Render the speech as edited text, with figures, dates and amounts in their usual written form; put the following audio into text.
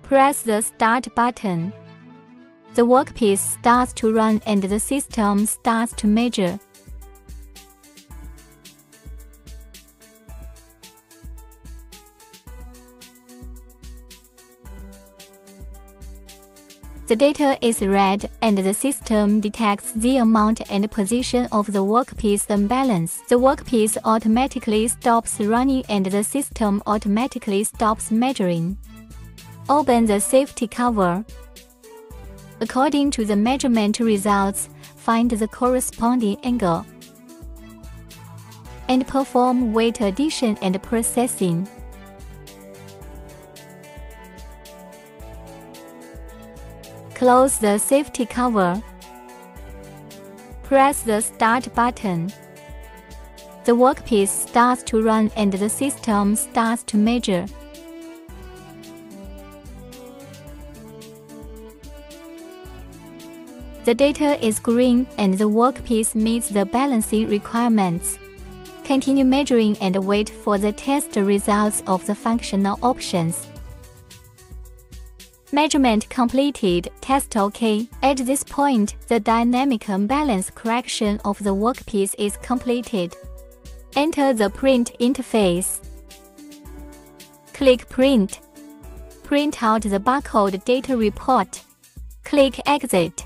Press the Start button. The workpiece starts to run and the system starts to measure. The data is read and the system detects the amount and position of the workpiece imbalance. The workpiece automatically stops running and the system automatically stops measuring. Open the safety cover. According to the measurement results, find the corresponding angle and perform weight addition and processing. Close the safety cover. Press the Start button. The workpiece starts to run and the system starts to measure. The data is green and the workpiece meets the balancing requirements. Continue measuring and wait for the test results of the functional options. Measurement completed. Test OK. At this point, the dynamic imbalance correction of the workpiece is completed. Enter the print interface. Click Print. Print out the barcode data report. Click Exit.